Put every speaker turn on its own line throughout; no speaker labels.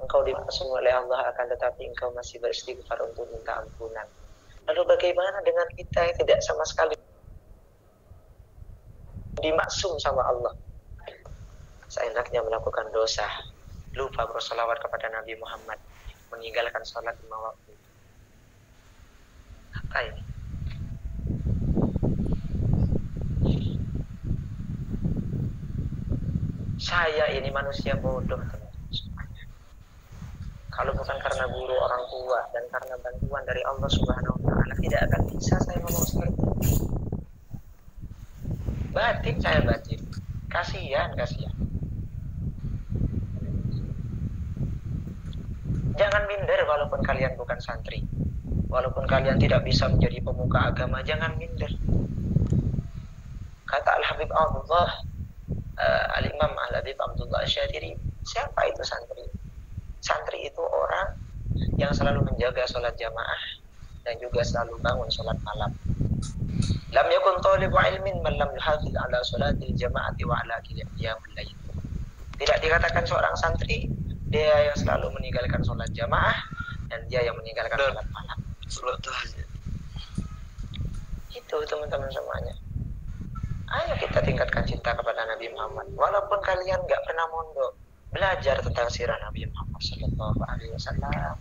engkau dimaksum oleh Allah, akan tetapi engkau masih beristighfar untuk minta ampunan. Lalu bagaimana dengan kita yang tidak sama sekali dimaksum sama Allah? Seenaknya melakukan dosa, lupa bersolawat kepada Nabi Muhammad, meninggalkan sholat 5 waktu. Apa ini? Saya ini manusia bodoh, teman-teman semuanya. Kalau bukan karena guru orang tua dan karena bantuan dari Allah Subhanahu wa Ta'ala, tidak akan bisa saya ngomong seperti ini. Batin saya batin. Kasihan. Jangan minder walaupun kalian bukan santri. Walaupun kalian tidak bisa menjadi pemuka agama, jangan minder. Kata Al-Habib Abdullah, Al-Imam Al-Habib Abdullah Asyadiri, siapa itu santri? Santri itu orang yang selalu menjaga sholat jamaah dan juga selalu bangun sholat malam. Lam yakun talibu ilmin man lam yuhafiz ala sholatil jama'ati wa ala qiyamil lail. Tidak dikatakan seorang santri dia yang selalu meninggalkan sholat jamaah dan dia yang meninggalkan sholat malam. Itu teman-teman semuanya. Ayo kita tingkatkan cinta kepada Nabi Muhammad. Walaupun kalian gak pernah mondok, belajar tentang sirah Nabi Muhammad Sallallahu Alaihi Wasallam.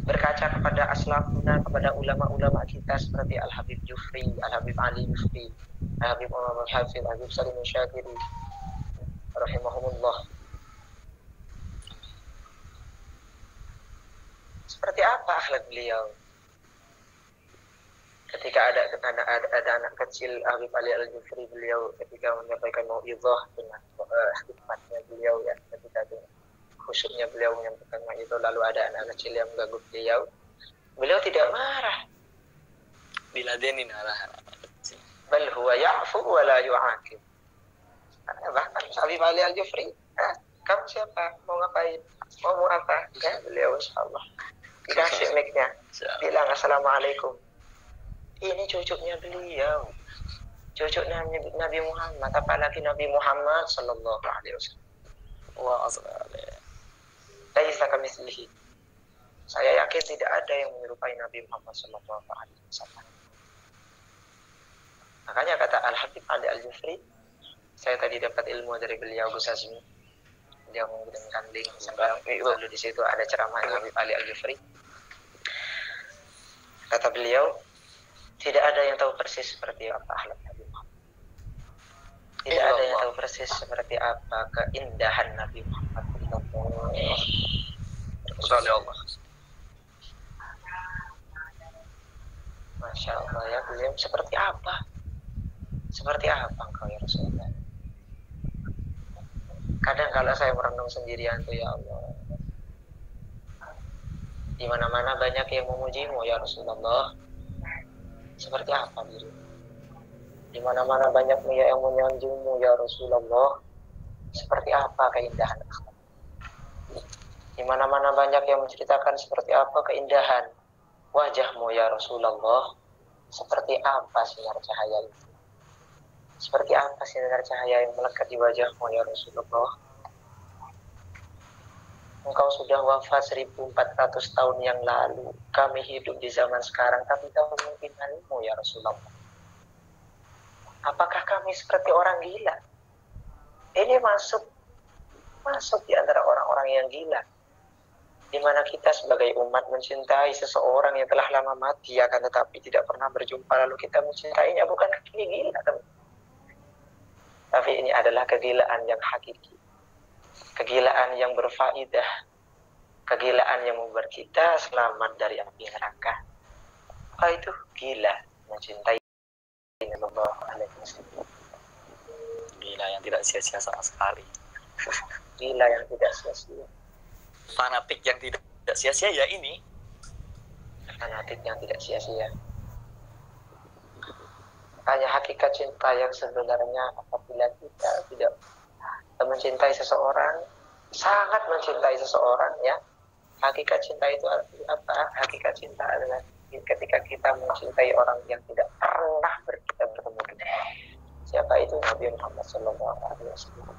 Berkaca kepada aslafuna, kepada ulama-ulama kita seperti Al-Habib Jufri, Al-Habib Ali Jufri, Al-Habib Muhammad Al-Hafidh, Al-Habib Salim Syakiri, rahimahumullah. Seperti apa akhlak beliau? Ketika ada anak kecil Habib Ali Al-Jufri, beliau ketika menyampaikan mau'izah dengan hikmatnya beliau ya, ketika khusyuknya beliau menyampaikan mau'izah, lalu ada anak kecil yang mengganggu beliau tidak marah.
Diladenin arah.
Bal huwa ya'fu wa la yu'aqib. Bahkan Habib Ali Al-Jufri, kamu siapa? Mau ngapain? Mau apa? Ya, beliau insyaallah dikasih mic-nya, bilang assalamualaikum. Ini cucunya beliau, cucunya Nabi Muhammad, apalagi Nabi Muhammad Sallallahu Alaihi Wasallam. Laisa kamitslihi. Saya yakin tidak ada yang menyerupai Nabi Muhammad Sallallahu Alaihi Wasallam. Makanya kata Al-Habib Ali Al-Jufri, saya tadi dapat ilmu dari beliau Gus Azmi. Dia mengirimkan link, lalu di situ ada ceramah Habib Ali Al-Jufri. Kata beliau, tidak ada yang tahu persis seperti apa akhlak Nabi Muhammad. Tidak ada yang tahu persis seperti apa keindahan Nabi Muhammad.
Allah.
Masya Allah ya, beliau seperti apa? Seperti apa engkau ya Rasulullah? Kadang kalau saya merenung sendirian tuh, ya Allah, di mana-mana banyak yang memujimu ya Rasulullah. Seperti apa diri? Di mana-mana banyak yang menyanjungmu ya Rasulullah. Seperti apa keindahan akhlak? Di mana-mana banyak yang menceritakan seperti apa keindahan wajahmu ya Rasulullah. Seperti apa sinar cahaya itu? Seperti apa sinar cahaya yang melekat di wajahmu ya Rasulullah? Engkau sudah wafat 1400 tahun yang lalu. Kami hidup di zaman sekarang, tapi kau mungkin halimu ya Rasulullah. Apakah kami seperti orang gila? Ini masuk di antara orang-orang yang gila. Di mana kita sebagai umat mencintai seseorang yang telah lama mati, akan tetapi tidak pernah berjumpa, lalu kita mencintainya. Bukan ini gila, teman. Tapi ini adalah kegilaan yang hakiki. Kegilaan yang berfaedah, kegilaan yang membuat kita selamat dari api neraka. Apa itu? Gila mencintai Allah.
Gila yang tidak sia-sia sama sekali.
Gila yang tidak sia-sia.
Fanatik yang tidak sia-sia ya ini.
Fanatik yang tidak sia-sia. Hanya hakikat cinta yang sebenarnya apabila kita tidak mencintai seseorang, sangat mencintai seseorang ya. Hakikat cinta itu apa? Hakikat cinta adalah ketika kita mencintai orang yang tidak pernah kita bertemu dengan. Siapa itu? Nabi Muhammad Sallallahu Alaihi Wasallam.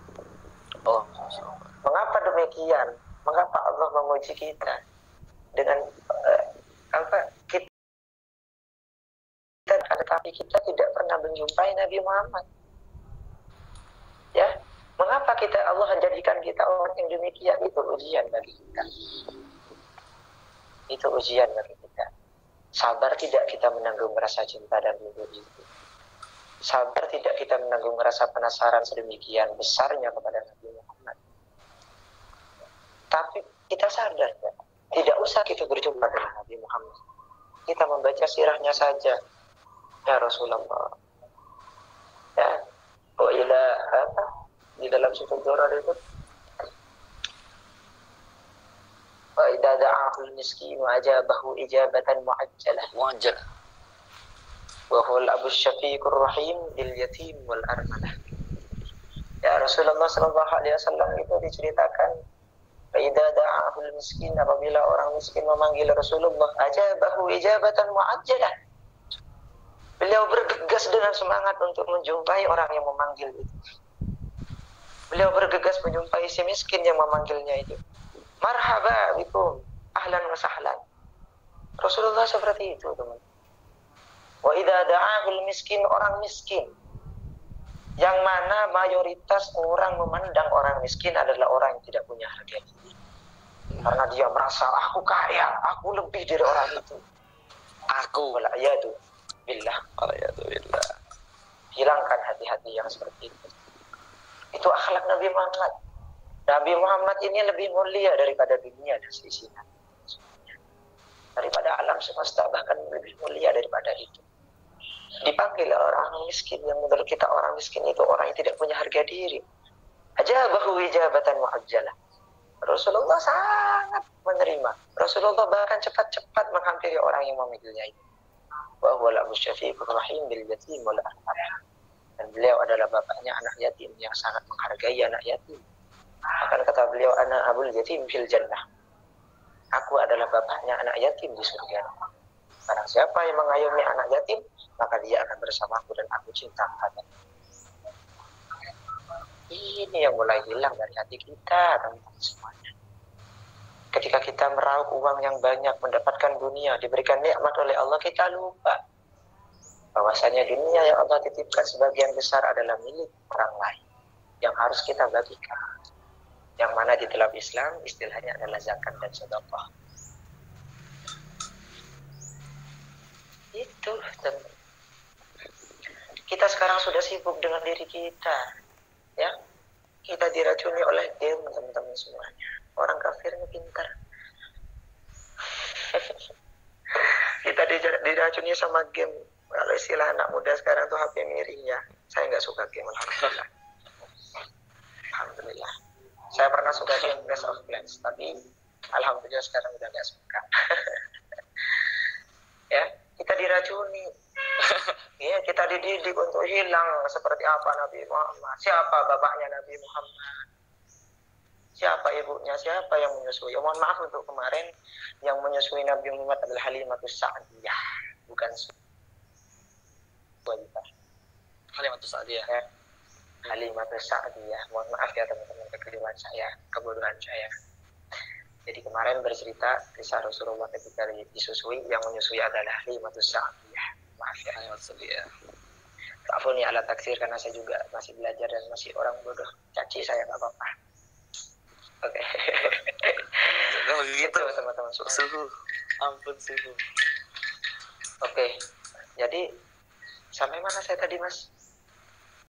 Mengapa demikian? Mengapa Allah memuji kita dengan kita, tetapi kita tidak pernah menjumpai Nabi Muhammad? Ya, mengapa Allah jadikan kita orang yang demikian? Itu ujian bagi kita. Itu ujian bagi kita. Sabar tidak kita menanggung rasa cinta dan rindu itu. Sabar tidak kita menanggung rasa penasaran sedemikian besarnya kepada Nabi Muhammad. Tapi kita sadar ya, tidak usah kita berjumpa dengan Nabi Muhammad. Kita membaca sirahnya saja. Ya Rasulullah. Ya, di dalam surat Durar itu, wa idza da'ahul miskin wa ajabahu ijabatan mu'ajjalah wa huwa al-abu syafiqur rahim lil yatim wal armalah. Ya Rasulullah sallallahu alaihi wasallam itu diceritakan, wa idza da'ahul miskin, apabila orang miskin memanggil Rasulullah, ajabahu ijabatan mu'ajjalah. Beliau bergegas dengan semangat untuk menjumpai orang yang memanggil itu. Beliau bergegas menjumpai si miskin yang memanggilnya itu. Marhaba bikum, ahlan wa sahlan. Rasulullah seperti itu, teman. Wa idza da'ahul miskin, orang miskin, yang mana mayoritas orang memandang orang miskin adalah orang yang tidak punya harga diri. Karena dia merasa, aku kaya, aku lebih dari orang itu. Aku wala'iyadu billah. Hilangkan hati-hati yang seperti itu. Itu akhlak Nabi Muhammad. Nabi Muhammad ini lebih mulia daripada dunia dan seisinya, daripada alam semesta, bahkan lebih mulia daripada itu. Dipanggil orang miskin, yang menurut kita orang miskin itu orang yang tidak punya harga diri. Ajabahu ijabatan mu'ajjalah. Rasulullah sangat menerima. Rasulullah bahkan cepat-cepat menghampiri orang yang memanggilnya itu. Wa huwa al-abu syafiqur rahim bil yatim wal armalah. Dan beliau adalah bapaknya anak yatim yang sangat menghargai anak yatim. Bahkan kata beliau, ana abul yatim fil jannah. Aku adalah bapaknya anak yatim di surga. Barang siapa yang mengayomi anak yatim, maka dia akan bersamaku dan aku cinta kepadanya. Ini yang mulai hilang dari hati kita, teman-teman semuanya. Ketika kita meraup uang yang banyak, mendapatkan dunia, diberikan nikmat oleh Allah, kita lupa bahwasanya dunia yang Allah titipkan sebagian besar adalah milik orang lain yang harus kita bagikan. Yang mana di dalam Islam istilahnya adalah zakat dan sedekah. Itu, teman. Kita sekarang sudah sibuk dengan diri kita, ya. Kita diracuni oleh game, teman-teman semuanya. Orang kafirnya pintar. Kita diracuni sama game. Kalau istilah anak muda sekarang tuh HP miring ya. Saya nggak suka game, alhamdulillah. Alhamdulillah. Saya pernah suka game Clash of Clans, tapi alhamdulillah sekarang udah nggak suka. Ya, kita diracuni. Ya, kita dididik untuk hilang seperti apa Nabi Muhammad. Siapa bapaknya Nabi Muhammad? Siapa ibunya? Siapa yang menyusui? Ya, mohon maaf untuk kemarin, yang menyusui Nabi Muhammad adalah Halimatus Sa'diyah, bukan wanita.
Halimatus Sa'diyah.
Ya. Halimatus Sa'diyah. Mohon maaf ya teman-teman, kekeliruan saya, kebodohan saya. Jadi kemarin bercerita kisah Rasulullah ketika disusui, yang menyusui adalah Halimatus Sa'diyah. Maaf ya.
Halimatus Sa'diyah.
Ta'afuni ala taksir, karena saya juga masih belajar dan masih orang bodoh. Caci saya nggak apa-apa. Oke.
Gitu
teman-teman.
Suhu. Ampun suhu.
Oke. Jadi sampai mana saya tadi, Mas?